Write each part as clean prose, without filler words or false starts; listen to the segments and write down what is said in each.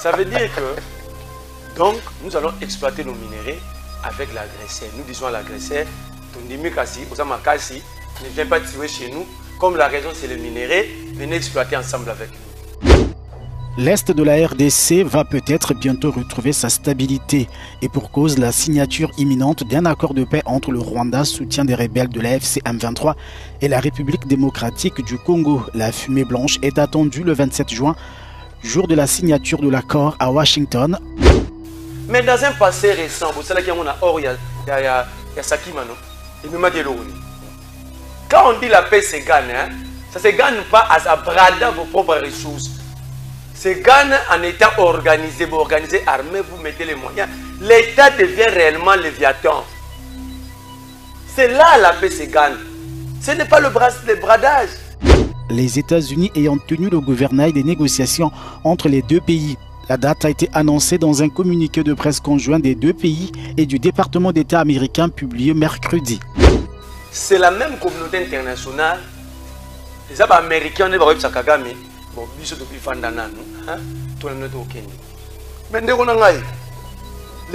Ça veut dire que, donc, nous allons exploiter nos minéraux avec l'agresseur. Nous disons à l'agresseur, Tondimi Kassi, Osama Kassi, ne viens pas tuer chez nous. Comme la raison c'est le minerai, venez exploiter ensemble avec nous. L'Est de la RDC va peut-être bientôt retrouver sa stabilité et pour cause la signature imminente d'un accord de paix entre le Rwanda, soutien des rebelles de la FC M23 et la République démocratique du Congo. La fumée blanche est attendue le 27 juin, jour de la signature de l'accord à Washington. Mais dans un passé récent, vous savez qu'il y a Sakimano, il m'a dit quand on dit la paix se gagne, hein, ça ne se gagne pas à brader vos propres ressources. Se gagne en étant organisé, vous organisez armé, vous mettez les moyens. L'État devient réellement léviathan. C'est là la paix se gagne. Ce n'est pas le bradage. Les États-Unis ayant tenu le gouvernail des négociations entre les deux pays. La date a été annoncée dans un communiqué de presse conjoint des deux pays et du département d'État américain publié mercredi. C'est la même communauté internationale. Les Américains, on est au Kagame. Bon, ils depuis Fandana, tout le monde au Kenya. Mais le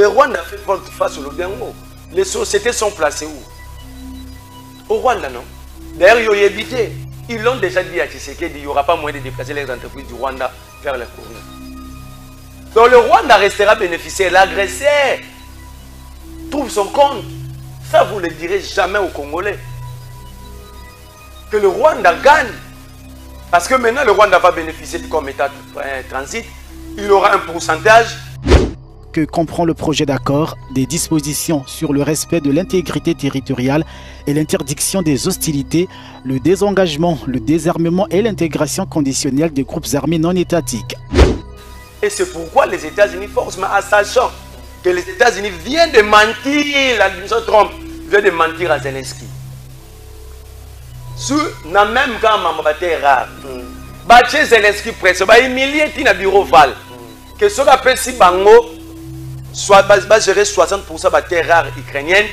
Rwanda fait face au Lobengo. Les sociétés sont placées où? Au Rwanda, non? D'ailleurs, ils l'ont déjà dit à Tshisekedi, il n'y aura pas moyen de déplacer les entreprises du Rwanda vers la Corée. Donc le Rwanda restera bénéficiaire. L'agresseur trouve son compte. Ça, vous ne le direz jamais aux Congolais. Que le Rwanda gagne. Parce que maintenant, le Rwanda va bénéficier comme état transit. Il aura un pourcentage. Que comprend le projet d'accord? Des dispositions sur le respect de l'intégrité territoriale et l'interdiction des hostilités, le désengagement, le désarmement et l'intégration conditionnelle des groupes armés non étatiques. Et c'est pourquoi les États-Unis forcent, mais en sachant que les États-Unis viennent de mentir, l'administration Trump vient de mentir à Zelensky. Même quand Mamabate rare, Zelensky presse, il humilié dans le bureau Val. Que ce qu'on appelle si Bango va gérer 60% de terres rares ukrainiennes,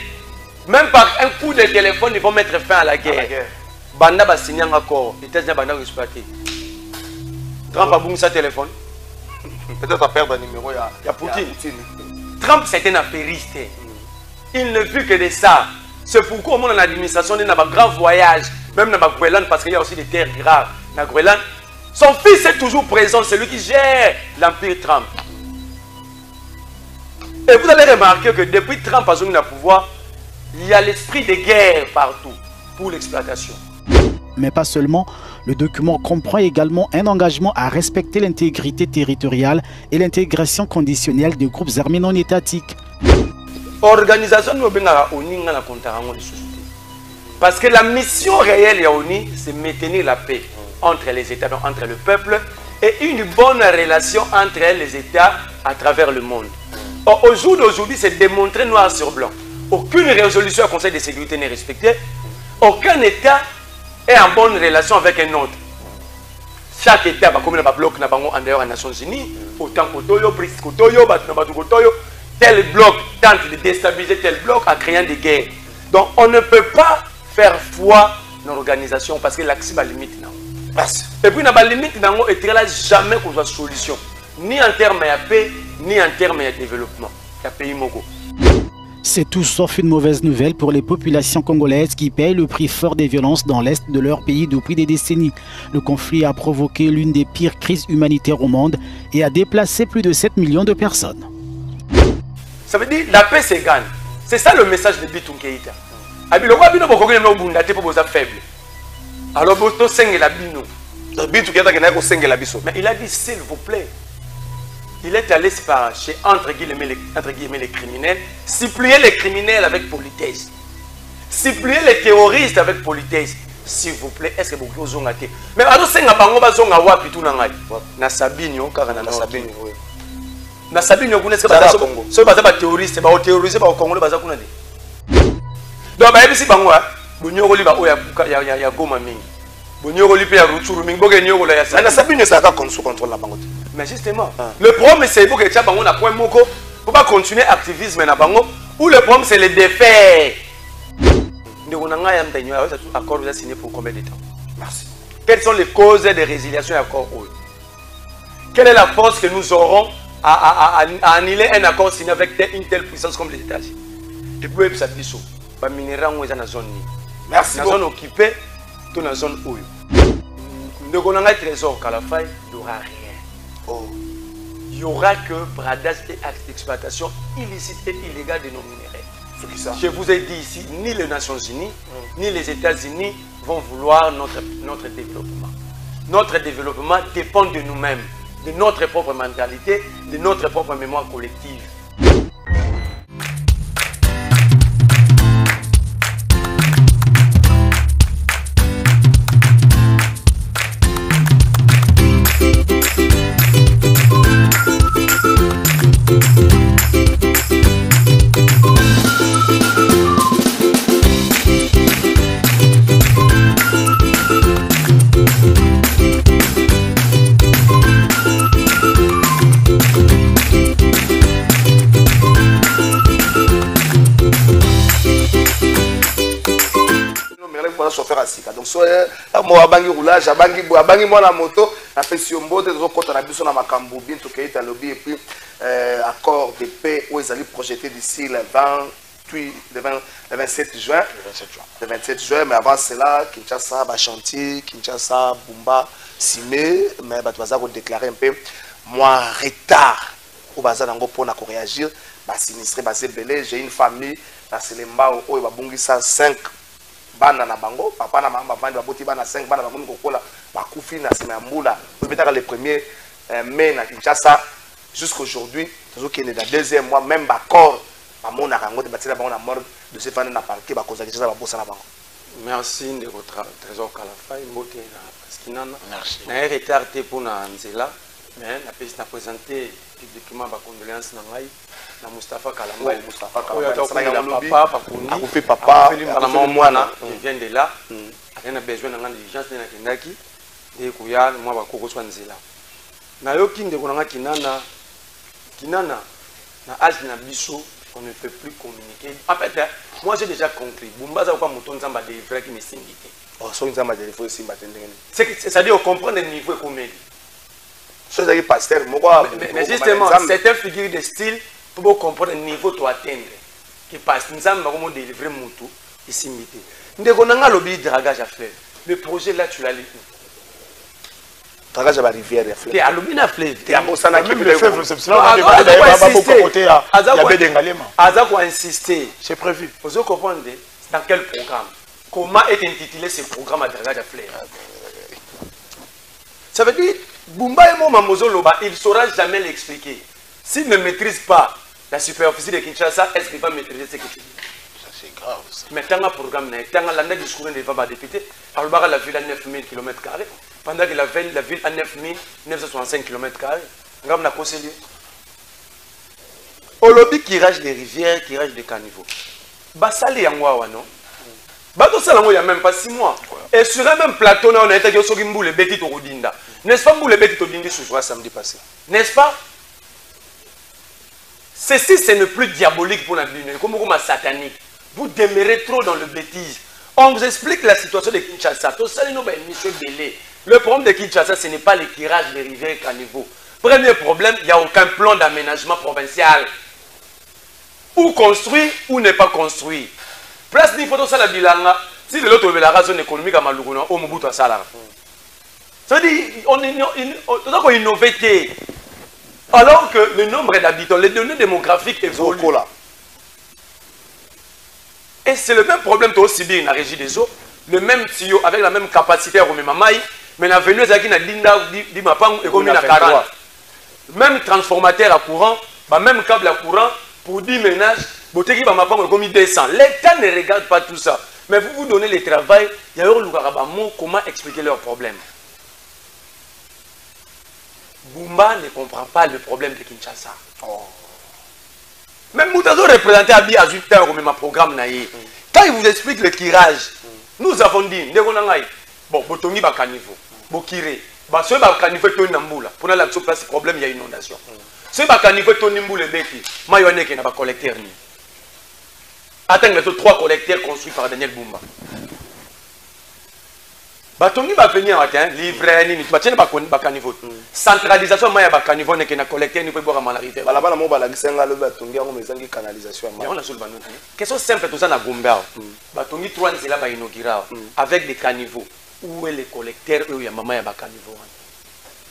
même par un coup de téléphone, ils vont mettre fin à la guerre. Banda va signer un accord, les États-Unis vont exploiter. Trump a boum sa téléphone. Peut-être à perdre un numéro, il y a Poutine. Trump, c'est un affairiste. Il ne vit que de ça. C'est pourquoi au monde de l'administration, il y a un grand voyage, même dans le Groenland, parce qu'il y a aussi des terres rares dans le Groenland. Son fils est toujours présent, c'est lui qui gère l'empire Trump. Et vous allez remarquer que depuis Trump a le pouvoir, il y a l'esprit de guerre partout pour l'exploitation. Mais pas seulement, le document comprend également un engagement à respecter l'intégrité territoriale et l'intégration conditionnelle des groupes armés non étatiques. Organisation de l'ONU la société. Parce que la mission réelle de l'ONU, c'est maintenir la paix entre les États, donc entre le peuple, et une bonne relation entre les États à travers le monde. Au jour d'aujourd'hui, c'est démontré noir sur blanc. Aucune résolution au Conseil de sécurité n'est respectée. Aucun État est en bonne relation avec un autre. Chaque État, comme le bloc en dehors des Nations Unies, autant tel bloc tente de déstabiliser tel bloc en créant des guerres. Donc on ne peut pas faire foi dans l'organisation parce que l'accès a limite. Et puis, la limite, il n'y a jamais de solution. Ni en termes de paix, ni en termes de développement. Il y a pays Mogo. C'est tout sauf une mauvaise nouvelle pour les populations congolaises qui payent le prix fort des violences dans l'est de leur pays depuis des décennies. Le conflit a provoqué l'une des pires crises humanitaires au monde et a déplacé plus de 7 millions de personnes. Ça veut dire la paix se gagne. C'est ça le message de Bitou Keïta. Alors, mais il a dit s'il vous plaît. Il est allé chez entre guillemets les criminels, supplier les criminels avec politesse. Supplier les terroristes avec politesse. S'il vous plaît, est-ce que vous pouvez vous dire? Mais alors, c'est un bango bazonga wapi tout nangai. Na Sabinio, car na Sabinio. Na Sabinio, vous n'êtes pas ce bazaba terroriste, ba terroriste ba Congo baza kuna de. Donc ba ebisi bango ha, bunyoko liba oya ya goma mingi. Bunyoko lipe ya ruturu mingi boke nyoko la ya sa. Na Sabinio ça ka contre la bango. Mais justement, le problème c'est pour que tu as un point moko pour pas continuer l'activisme na bango ou le problème c'est le défaire. Nous avons un accord signé pour combien de temps? Merci. Quelles sont les causes de résiliation de l'accord? Quelle est la force que nous aurons à annuler un accord signé avec une telle puissance comme les États-Unis. Et puis, ça dit ça. Les minéraux sont dans la zone. Merci beaucoup. Dans la zone occupée, dans la zone où. Donc, on a un trésor qu'à la fin, il n'y aura rien. Oh. Il n'y aura que bradage et actes d'exploitation illicite et illégale de nos minéraux. Je vous ai dit ici, ni les Nations Unies, ni les États-Unis vont vouloir notre développement. Notre développement dépend de nous-mêmes, de notre propre mentalité, de notre propre mémoire collective. chauffeur à sika donc soit mo abangi roulage abangi moi la moto na pesi mbote zo kota na biso na makambo bintu keita lobby et puis accord de paix où ils allaient projeter d'ici le 27 juin. Le 27 juin, mais avant cela, Kinshasa, Bachantier, Kinshasa, Bumba, Simé, mais Batouaza a déclaré un peu moins retard pour Bazanango pour réagir. Sinistré, Belé, j'ai une famille, dans Selemba, où il va bongi 5 bana na bango, papa na maman, bana boti bana 5 bana bango kokola, bakoufi na Semambula, peut-être le 1er mai na Kinshasa, jusqu'aujourd'hui, toujours qu'il est dans le deuxième mois, même d'accord. Merci de votre trésor Kalafay. Merci. Je suis retardé pour Nzela, mais je vais présenter publiquement ma condoléance à Moustapha Kalamba. Papa, il vient de là. Il a besoin de diligence de Naki. Et il y a moi Nzela. Nayoki de Kinana, na âge na biso. On ne peut plus communiquer. En fait, moi j'ai déjà compris. Bumba za kwa muton zamba de vrai qui me singité. Oh, so nzamba de faut simba tendenge. C'est-à-dire comprendre le niveau comment. So ça pasteur moko. Mais justement, c'est une figure de style pour comprendre le niveau to atteindre. Qui passe nzamba comment délivrer mutu isimité. Ndeko nanga lobby dragage à fleuve. Le projet là tu l'as lu. Dragage à la rivière ya fleuve. T'es à l'obina fleuve. T'es à Bosana qui le fleuve réception. On va beaucoup côté à Bédengalema. Aza pour insister. C'est prévu. Vous comprenez dans quel programme? Comment est intitulé ce programme à dragage à fleuve? Ça veut dire Bumba et Mamozo Loba, il ne saura jamais l'expliquer. S'il ne maîtrise pas la superficie de Kinshasa, est-ce qu'il va maîtriser ce qu'il dit? Ça c'est grave. Mais tant un programme, tant un discours devant les députés, alors la ville à 9000 km², pendant que la ville à 9965 km², on a conseillé. Au lobby qui rage des rivières, qui rage des caniveaux. Basali Yangwa, non? Bato Salango, il n'y a même pas 6 mois. Et sur un même plateau, on a été à Sogimbo, les bêtises au Rodinda. N'est-ce pas, vous les bêtises au Rodinda ce soir, samedi passé? N'est-ce pas? Ceci, ce n'est plus diabolique pour la vie, comme satanique. Vous demeurez trop dans le bêtise. On vous explique la situation de Kinshasa. Le problème de Kinshasa, ce n'est pas le tirage des rivières et caniveaux. Premier problème, il n'y a aucun plan d'aménagement provincial. Ou construit ou n'est pas construit. Place ni photo ça la bilanga. Si de l'autre la zone économique à Maluguna, au Mobutu à Salara. Ça veut dire on innove. Alors que le nombre d'habitants, les données démographiques évoluent. Et c'est le même problème que aussi bien la régie des eaux, le même tuyau avec la même capacité à remettre Mamaï, mais la venue à Linda dit Mapang et comme 40. Même transformateur à courant, même câble à courant pour 10 ménages, Boteki Mapang et comme 200. L'État ne regarde pas tout ça. Mais vous vous donnez le travail, il y a comment expliquer leurs problèmes. Bumba ne comprend pas le problème de Kinshasa. Oh. Même Moutazo représenté à Bi Azuta au même programme naïe. Quand il vous explique le tirage, nous avons dit, bon, Botongi va caniveau, Bokire, ce va caniveau est Nambula. Pour la place problème, il y a inondation. Ce va caniveau est Nimbule Beki, Mayone qui n'a pas collecteur ni. Attends, les 3 collecteurs construits par Daniel Bumba. batongi bavenir matin livrer nini batiene bakaniveau centralisation maya bakaniveau neke na collecter ni pe boka mana rivière balabala mo balagisenga lo batongi yango mezangi canalisation ya on a sur le banon question simple tout ça na Gombe batongi 3 nzela ba inaugurer avec des caniveaux où est les collecteurs eux ya mama ya bakaniveau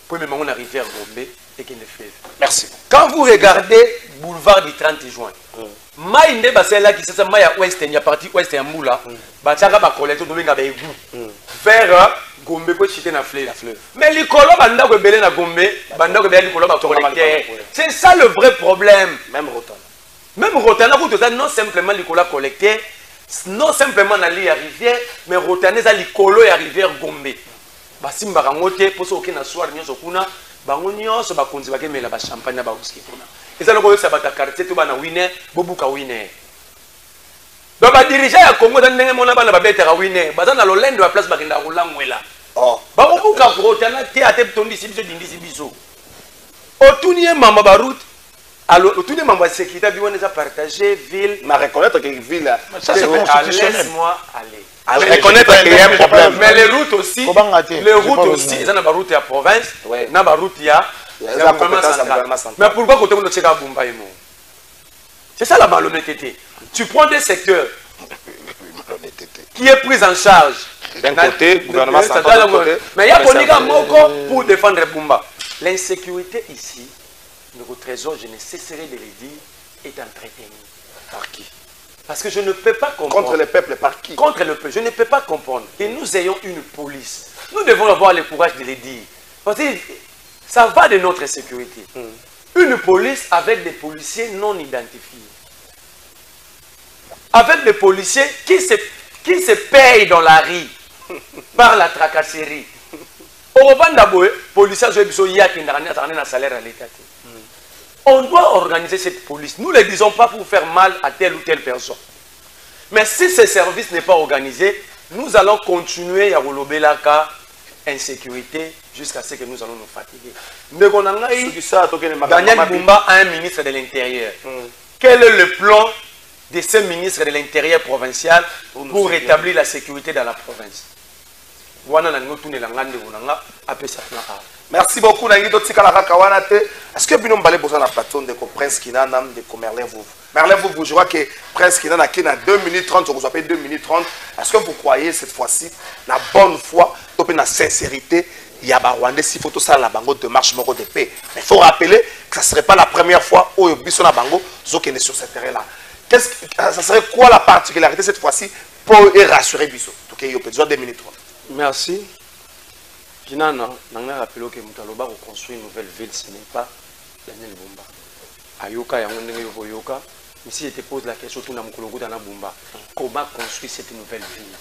pour même on a rivière Gombe et qui ne fait merci quand vous regardez boulevard du 30 juin mai nde basela ki sasa mai ya ouest ya partie ouest ya mbula bataka ba collecteur to benga ba egu vers Gombe ko chiter na fleuve mais likolo banda ko belé na Gombe banda ko belé likolo ba collecteur c'est ça le vrai problème même Rotana ko ça non simplement likolo collecteur non simplement na li ya rivière mais Rotana za likolo ya rivière Gombe basimba rangote poso okena soir nyoso kuna bango nyonso bakonzi bakemela ba champagne na ba whisky kuna ezala ko yesa bata quartier to bana winner bobuka winner ba dirigeant ya Congo dans ndenge mona bana ba betera winner baza na lolendo ya place bakenda rolangwela ba bobuka Rotana te ate tondisi biso dindisi biso otunie mama ba route alors otunie mama sécurité bi wona za partager ville ma reconnaître que ville ça c'est constitutionnel laisse-moi aller reconnaître qu'il y a un problème mais les routes aussi ils ont une route à province na une route à mais pourquoi côté on tcheka Bumba emo c'est ça la malhonnêteté tu prends des secteurs qui est pris en charge d'un côté gouvernement central mais il y a Bonika Moko pour défendre Bumba l'insécurité ici notre trésor je ne cesserai de le dire est entretenu par qui? Parce que je ne peux pas comprendre. Contre le peuple, par qui? Contre le peuple. Je ne peux pas comprendre que nous ayons une police. Nous devons avoir le courage de le dire. Parce que ça va de notre sécurité. Une police avec des policiers non identifiés. Avec des policiers qui se payent dans la rue par la tracasserie. Au Rwanda, les policiers ont un salaire à l'État. On doit organiser cette police. Nous ne le disons pas pour faire mal à telle ou telle personne. Mais si ce service n'est pas organisé, nous allons continuer à rouler la insécurité jusqu'à ce que nous allons nous fatiguer. Daniel Bumba a un ministre de l'Intérieur. Quel est le plan de ce ministre de l'Intérieur provincial pour rétablir la sécurité dans la province? Merci beaucoup Nangito Tikala Kawanate. Est-ce que Binom Balé besoin de patron de Prince Kinana de Merlin vous? Merlin vous, je vois que Prince Kinana qui a 2 minutes 30, on vous appelle 2 minutes 30. Est-ce que vous croyez cette fois-ci, la bonne foi, la sincérité, il y a Rwandais si photo ça la bango de marche moro de paix. Mais il faut rappeler que ça ne serait pas la première fois où Bissona Bango est sur ce terrain-là. Ça serait quoi la particularité cette fois-ci pour rassurer Bisso? Donc il y a besoin de 2 minutes 30. Merci. Kinana, n'a rappelé que Moutaloba reconstruit une nouvelle ville, ce n'est pas Daniel Bumba. Ayoka, Yoka, ici, je te pose la question, tout le monde Bumba. Comment construire cette nouvelle ville?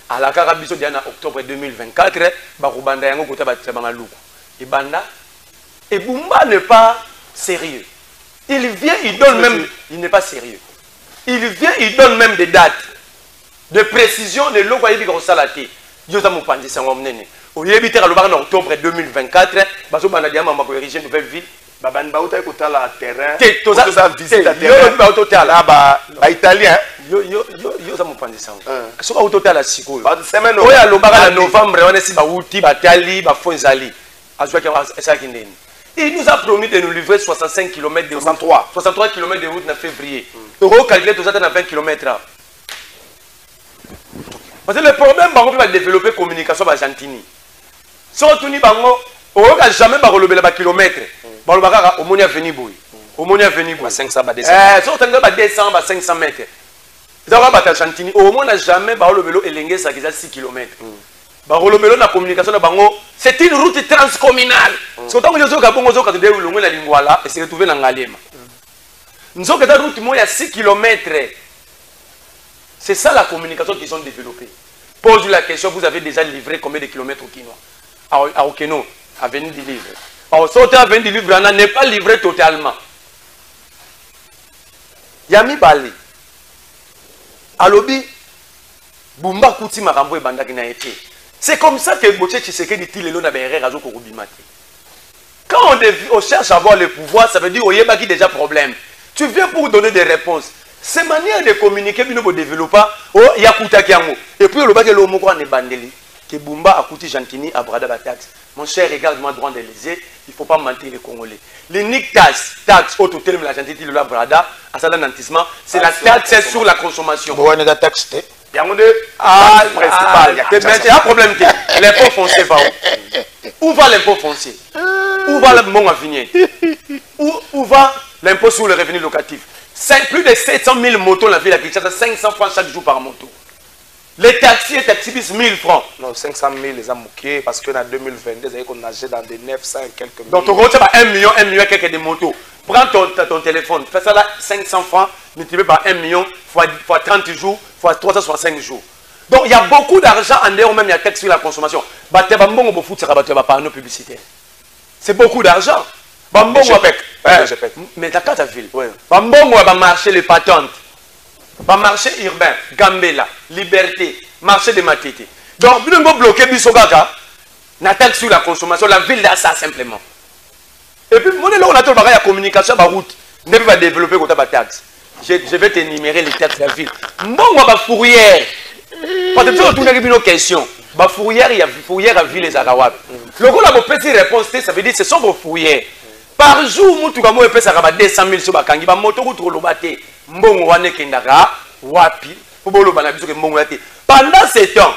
À la Carabiso, en octobre 2024, Barubanda Yango Kota Batsabangalou. Et Banda, et Bumba n'est pas sérieux. Il vient, il donne même, il n'est pas sérieux. Il vient, il donne même des dates, de précision, les locaux à Salati. Yosa Moupandi, c'est un homme néné. Au Yébiter à en octobre 2024, Baso Banadiama m'a corrigé une nouvelle ville. Baban Baouta est la terrain. T'es tous à visiter la terrain. Là-bas, italien. Yosa Moupandi, c'est un homme. Autoté à la Siko. Semaine au en novembre, on est si Baouti, Batali, Bafonzali. Il nous a promis de nous livrer 65 km de route. 63 km de route en février. Euro calculé tout ça dans 20 km. Parce que le problème, c'est qu'on va développer la communication avec Argentine. Si on tourne, on ne va jamais relever les kilomètres. On va venir au Monia venir. 500 mètres. Si on va 200 500 mètres. On va battre Argentine. Au moins, on n'a jamais relevé les 6 km. La communication, c'est une route transcommunale. Si on a une et se retrouver dans Ngalema. Nous avons une route à 6 km. C'est ça la communication qu'ils ont développée. Pose la question, vous avez déjà livré combien de kilomètres au Kinois? À Okeno, à venir du livre. Alors, sortir à venir du livre, on n'est pas livré totalement. Yami Bali. Alobi, Bumba Kouti Marambo et Banda qui n'a été. C'est comme ça que Boche Tshisekedi dit le Naberé Razo Korubimate. Quand on cherche à avoir le pouvoir, ça veut dire qu'il y a déjà problème. Tu viens pour donner des réponses. Ces manières de communiquer, nous ne développons pas. Il y a Koutakiango. Et puis, le bac est l'homme qui est bandeli. que Bumba a coûté Gentini à Brada la taxe. Mon cher, regarde-moi droit de l'Élysée, il ne faut pas mentir les Congolais. L'unique taxe au total de la Gentini de la Brada, à sa nantissement, c'est la taxe sur la consommation. Bon, on est la taxe. Il y a un problème. L'impôt foncier va où? Où va l'impôt foncier? Où va le bon avenir? Où va l'impôt sur le revenu locatif? Plus de 700 000 motos dans la ville de Kinshasa, 500 francs chaque jour par moto. Les taxis et taxibus 1000 francs. Non, 500 000 les amouqués parce qu'en 2022, on nageait dans des 900 et quelques mille. Donc, tu as 1 million quelques de motos. Prends ton téléphone, fais ça là, 500 francs, multiplié par 1 million, fois 30 jours, fois 365 jours. Donc, il y a beaucoup d'argent en dehors, même il y a taxe sur la consommation. C'est beaucoup d'argent. Mais la carte à ville. Bambongo va marcher les patentes. Va marché urbain, Gambela, Liberté, marché de Matete. Donc, vous devez bloquer Bissogaka, la taxe sur la consommation, la ville là, ça simplement. Et puis, on a tout la communication, la route, on va développer la taxe. Je vais t'énumérer les taxes de la ville. Bon, va fourrière. Parce que tu retournes avec une question. La fourrière, il y a fourrière à ville les Arawab. Le coup, la petite réponse, ça veut dire que ce sont vos fourrières. Par jour, nous avons 200 000 sur la kangi, moto route lobate, mbongo wane kendaka, wapi, pour bana biso ke mbongo yate. Pendant ce temps,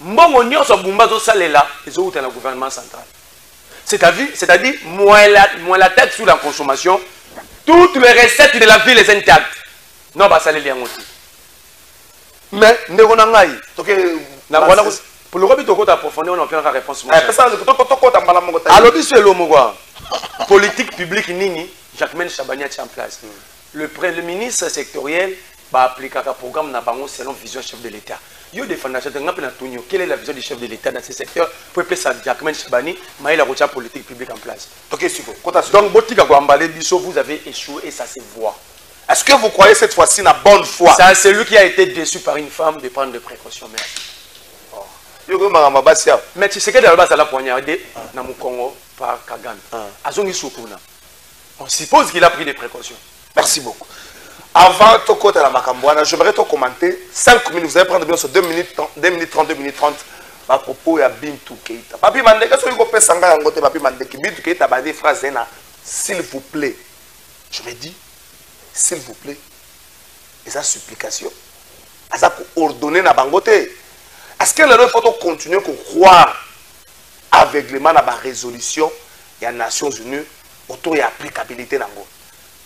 mbongo nyonso bumba zo salela, ils ont le gouvernement central. C'est-à-dire, moins la taxe sur la consommation, toutes les recettes de la ville sont intactes. Non, bah ça les liens aussi. Mais, pour le rabbi de approfondir, on a fait une réponse. Alors, c'est l'homme. Politique publique Nini, Jacquemin Chabani a en place. Le ministre sectoriel va appliquer un programme selon la vision du chef de l'État. Quelle est la vision du chef de l'État dans ce secteur pour appeler ça Jacquemin Chabani, mais il a reçu la politique publique en place. Donc, vous avez échoué et ça se voit. Est-ce que vous croyez cette fois-ci la bonne foi? C'est lui qui a été déçu par une femme de prendre des précautions. Mais tu sais que dans la base, elle a poignardé dans le Congo par Kagame. On suppose qu'il a pris des précautions. Merci beaucoup. Avant de côté la Macambouana, j'aimerais te commenter 5 minutes. Vous allez prendre bien sur 2 minutes 30, 2 minutes 30. À propos de Bintou Keïta. Papi Mandé, qu'est-ce que vous faites sans gars Papi Mandé, Bintou Keïta a dit phrase s'il vous plaît. Je me dis, s'il vous plaît. Et sa supplication. À ça pour ordonner na bangote. Est-ce que il faut continuer à croire aveuglément dans la résolution des Nations Unies autour de l'applicabilité nango?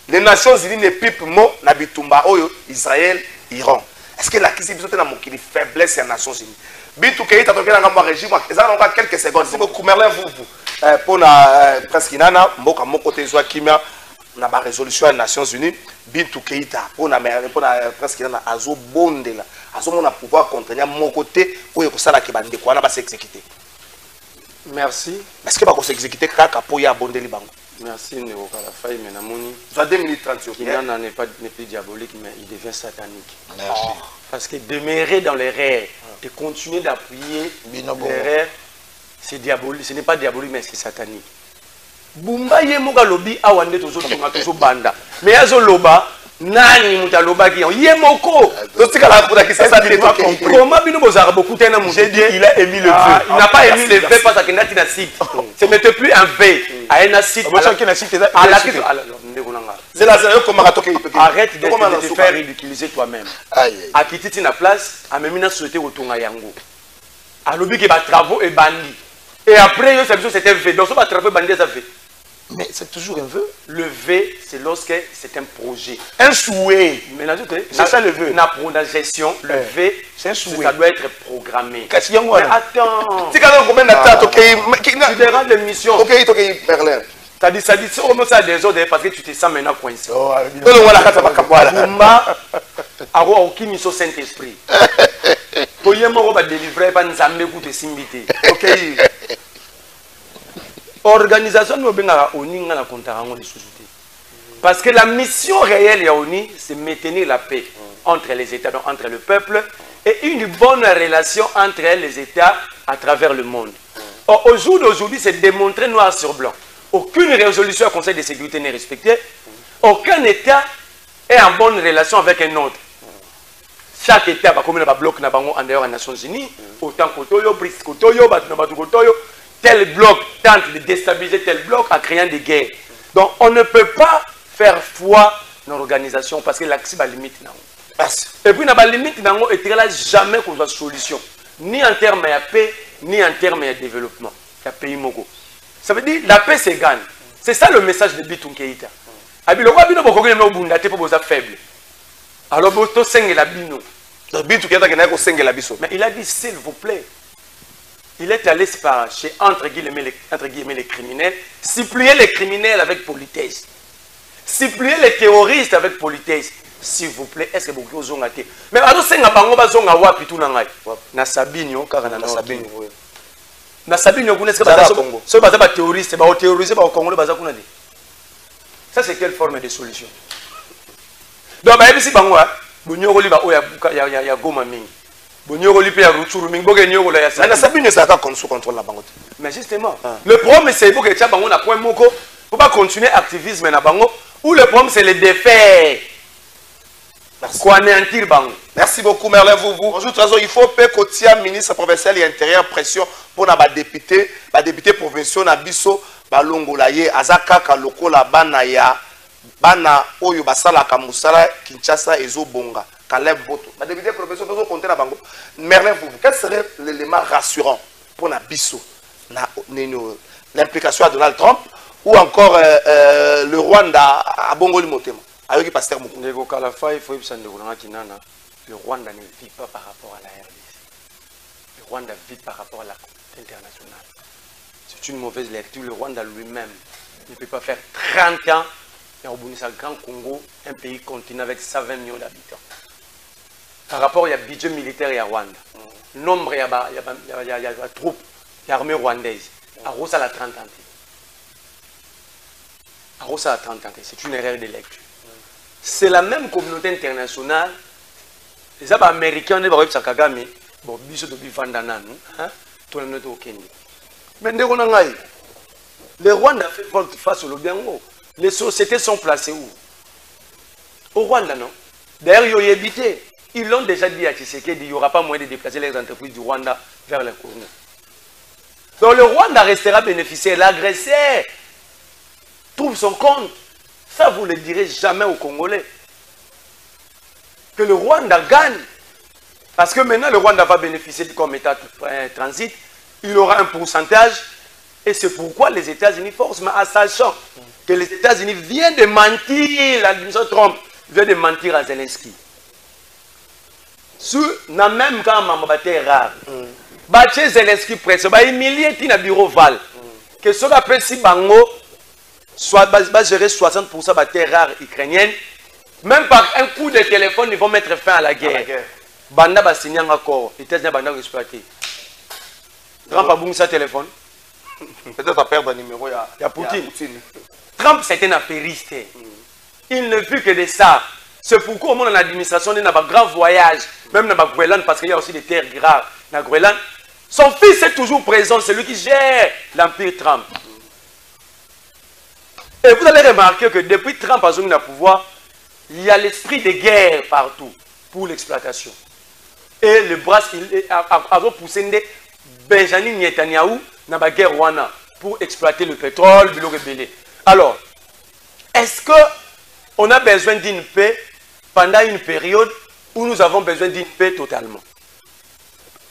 Les Nations Unies ne pipent mot na bitumba oyo Israël, Iran. Est-ce que la kisi bisote na mokili faiblesse des Nations Unies? Bintou Keïta toke na ngamba régime, ça n'a pas quelques secondes. Si vous Merlin vous pour na presque nana mboka moko te zwa kimia na ba résolution des Nations Unies, Bintou Keïta pour na presque nana azo bondela. On a pouvoir contenir mon côté pour que ça va s'exécuter. Merci. Est-ce que va s'exécuter pour y abonder les banques? Merci, Néo Kalafay, mais Namoni. Ça 2 minutes 30 secondes. Il n'est pas diabolique, mais il devient satanique. Merci. Parce que demeurer dans les rêves et continuer d'appuyer les rêves, c'est diabolique. Ce n'est pas diabolique, mais c'est satanique. Bumba Yemoga Lobi Awande Tozo Tozo Banda. Mais Azo Loba. Nani mutaloba qui yemoko comment bino bozara beaucoup tena j'ai dit il a émis le vœu il n'a pas émis le vœu parce qu'il n'a pas site ce n'est plus un vœu à un site arrête de te faire ridiculiser toi-même à kititi na place à memina souhaiter autonga yango à lobi que ba travaux et bandi et après yo c'est un vœu donc ça va travaux bandi ça fait. Mais c'est toujours un vœu. Le vœu, c'est lorsque c'est un projet. Un souhait. C'est ça le vœu. Pour la gestion, le vœu, ça doit être programmé. Mais attends. Tu déranges l'émission. Ok, Merlin. Ça dit, c'est au moins ça des autres parce que tu te sens maintenant coincé. Bumba, avoir aucun mission Saint-Esprit. Pour y avoir délivré, pas nous amener pour te simbiter. Ok. Organisation nous benga ONU ngana kontarango les sociétés. Parce que la mission réelle de ONU c'est maintenir la paix entre les États, donc entre le peuple et une bonne relation entre les États à travers le monde. Or, au jour d'aujourd'hui, c'est démontré noir sur blanc. Aucune résolution du Conseil de sécurité n'est respectée. Aucun État est en bonne relation avec un autre. chaque État va comme un bloc en dehors des Nations Unies, autant Kotoyo, Brice Kotoyo, Batunabatu Kotoyo, tel bloc tente de déstabiliser tel bloc en créant des guerres. Donc on ne peut pas faire foi dans l'organisation parce que l'accès a limite. Et puis, il y a limite, il n'y a jamais qu'on soit solution, ni en termes de paix, ni en termes de développement. Pays Mogo. Ça veut dire la paix se gagne. C'est ça le message de Bitou Keïta. Le roi Bino Boko est faible. Alors, Boto Senge la Bino. Bitou Keïta qui n'a pas Senge la Biso. Mais il a dit, s'il vous plaît, il est allé chez entre guillemets les criminels, supplier les criminels avec politesse. Supplier les terroristes avec politesse. S'il vous plaît, est-ce que vous avez été? Mais alors, c'est un bango bazonga wapi tout nangai. Na Sabinho, car na Sabinho. Na Sabinho, vous n'êtes pas Congo. Ce n'est pas terroriste, c'est terrorisé par le Congo, le ça, c'est quelle forme de solution? Donc, si bango, Bonyoro liba oya ya goma mingi. Bonyoro liba ya ruturu mingi. Boge nyoro la ya sa. Na Sabinho, ça a sous contrôle la bango. Mais justement, le problème c'est que tu as bango na point moko, faut pas continuer l'activisme na bango. Ou le problème c'est le défaire. Merci beaucoup, Merlin. Bonjour, Trésor. Il faut que le ministre provincial et intérieur pression pour les députés provinciaux na biso balongolaye azaka kalokola bana ya bana oyo basala kamusala Kinshasa ezobonga Caleb Boto. Les députés provinciaux doivent compter na bango. Merlin, quel serait l'élément rassurant pour na biso na l'implication de Donald Trump ou encore le Rwanda à Bongoli Motema? Le Rwanda ne vit pas par rapport à la RDC. Le Rwanda vit par rapport à la communauté internationale. C'est une mauvaise lecture. Le Rwanda lui-même ne peut pas faire 30 ans et au Grand Congo, un pays continent avec 120 millions d'habitants. Par rapport au budget militaire à Rwanda, le nombre de troupes, l'armée rwandaise, à Rosa la 30 ans. À Rosa la 30 ans, c'est une erreur de lecture. C'est la même communauté internationale. Les Américains ne vont pas faire Kagame. Bon, biso to bifandana, hein? Tout le monde au Kenya. Mais le Rwanda fait face au Lobiango. Les sociétés sont placées où? Au Rwanda, non? D'ailleurs, ils l'ont déjà dit à Tshisekedi, il n'y aura pas moyen de déplacer les entreprises du Rwanda vers le Congo. Donc le Rwanda restera bénéficiaire. L'agresseur trouve son compte. Ça, vous ne le direz jamais aux Congolais. Que le Rwanda gagne. Parce que maintenant, le Rwanda va bénéficier comme État transit. Il aura un pourcentage. Et c'est pourquoi les États-Unis forcent, mais en sachant que les États-Unis viennent de mentir, l'administration Trump vient de mentir à Zelensky. Même quand Mamabate est rare, Zelensky presse, il humilié dans le bureau Val. Que ce qu'on si Bango va gérer 60% de terres rares ukrainiennes, même par un coup de téléphone, ils vont mettre fin à la guerre. Banda va signer un accord, les États-Unis vont exploiter. Trump a boum sa téléphone. Peut-être à perdre un numéro, il y a Poutine. Trump, c'est un affairiste. Il ne vit que de ça. C'est pourquoi au monde dans l'administration, il y a un grand voyage, même dans le Groenland, parce qu'il y a aussi des terres rares dans le Groenland. Son fils est toujours présent, c'est lui qui gère l'empire Trump. Et vous allez remarquer que depuis Trump a eu le pouvoir, il y a l'esprit de guerre partout pour l'exploitation. Et le bras a poussé Benjamin Netanyahu dans la guerre Rwanda pour exploiter le pétrole, le rebelle. Alors, est-ce qu'on a besoin d'une paix pendant une période où nous avons besoin d'une paix totalement?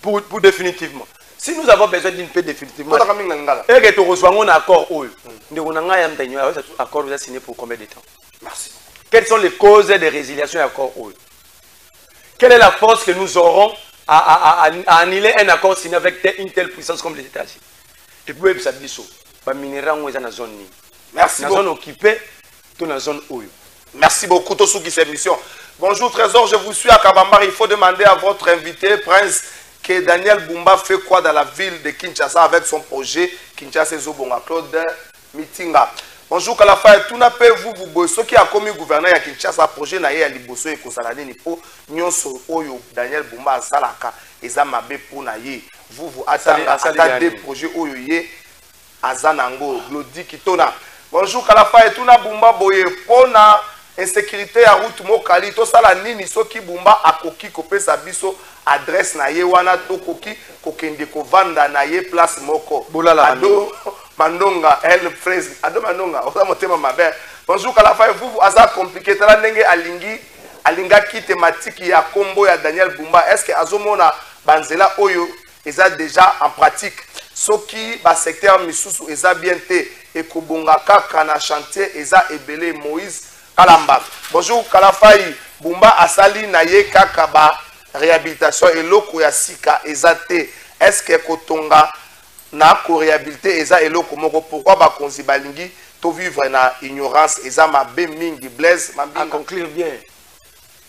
Pour définitivement. Si nous avons besoin d'une paix définitivement, et que nous rejoignons un accord, l'accord vous a signé pour combien de temps? Merci. Quelles sont les causes de résiliation de l'accord? Quelle est la force que nous aurons à annuler un accord signé avec une telle puissance comme les États-Unis? Et puis, merci beaucoup. Zone occupée, dans la zone où. Merci beaucoup, Tosu qui cette mission. Bonjour Trésor, je vous suis à Kabambar. Il faut demander à votre invité, Prince, que Daniel Bumba fait quoi dans la ville de Kinshasa avec son projet Kinshasa Zobonga. Claude Mitinga. Bonjour Kalafa, tout n'a pas vous bosso qui a commis gouverneur à Kinshasa projet naïe à Liboso et Kosalani Nipo Nyonso Oyo Daniel Bumba Salaka et Zamabe pour naïe. Vous attendez projet Oyo Ye Azanango Glodi Kitona. Bonjour Kalafa et tout n'a Bumba Boye Pona insécurité ya route mokali to sala nini soki Bumba akoki kopesa biso adresse na ye wana to koki kokende kovanda na ye place moko ado Mandonga elle fraise ado Mandonga oza motema mabe bonjour Kalafai vous asa compliqué tala ndenge alinga ki thématique ya kombo ya Daniel Bumba est-ce que azomona banzela oyo eza déjà en pratique soki ba secteur misusu eza bien te ekobonga kaka na chantier eza ebele Moïse Kalamba. Bonjour Kalafai Bumba asali na ye kaka ba réhabilitation eloko ya sika eza te est-ce que kotonga na ko réhabiliter eza eloko moko pourquoi ba konzi balingi to vivre na ignorance eza mabe mingi Blaise Mambinga. À conclure bien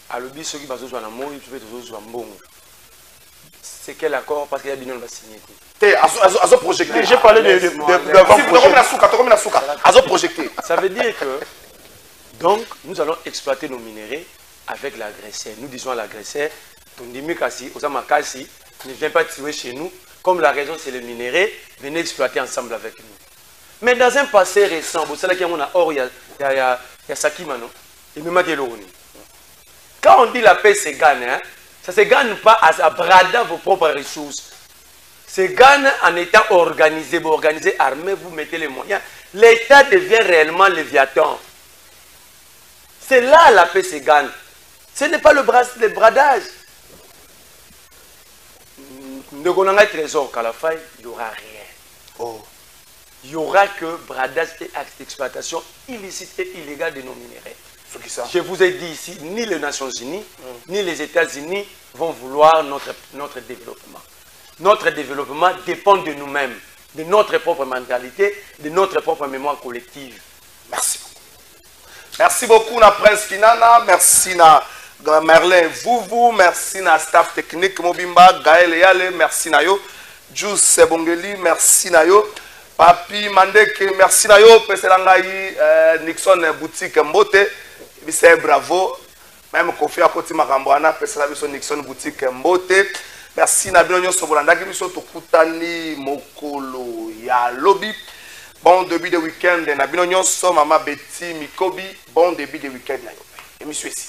alobi soki bazozwa na moi tu peux tozozwa mbongo c'est quel accord parce qu'il y a bino va signer azo projecté. J'ai parlé de azo projecté. Ça veut dire que donc nous allons exploiter nos minéraux avec l'agresseur. Nous disons à l'agresseur, ton dimikasi, Osamakasi, ne vient pas tuer chez nous. Comme la raison c'est le minerai, venez exploiter ensemble avec nous. Mais dans un passé récent, vous savez qu'il y a or, il y a Sakima, non? Et même quand on dit la paix se gagne, hein, ça ne se gagne pas à brader vos propres ressources. Se gagne en étant organisé, vous organisez, armé, vous mettez les moyens. L'État devient réellement léviathan. C'est là la paix se gagne. Ce n'est pas le bradage. Ne trésor Kalafai, il n'y aura rien. Oh. Il n'y aura que bradage et acte d'exploitation illicite et illégal de nos minéraux. Je vous ai dit ici, ni les Nations Unies, ni les États-Unis vont vouloir notre développement. Notre développement dépend de nous-mêmes, de notre propre mentalité, de notre propre mémoire collective. Merci beaucoup. Merci beaucoup, na Prince Kinana. Merci na Merlin Vuvu. Merci na staff technique Mobimba, Gaël Yale. Merci na yo. Juice Sebongeli. Merci na yo. Papi Mandeke. Merci na yo. Peselangayi Nixon Boutique Mbote. C'est bravo. Même Kofi Akoti Makambwana. Peselangayi Nixon Boutique Mbote. Merci na bino nyonso bolanda ki biso tokutani mokolo ya lobby. Bon début de week-end na bino nyonso mama Betty Mikobi. Bon début de week-end na yo. Et monsieur ici.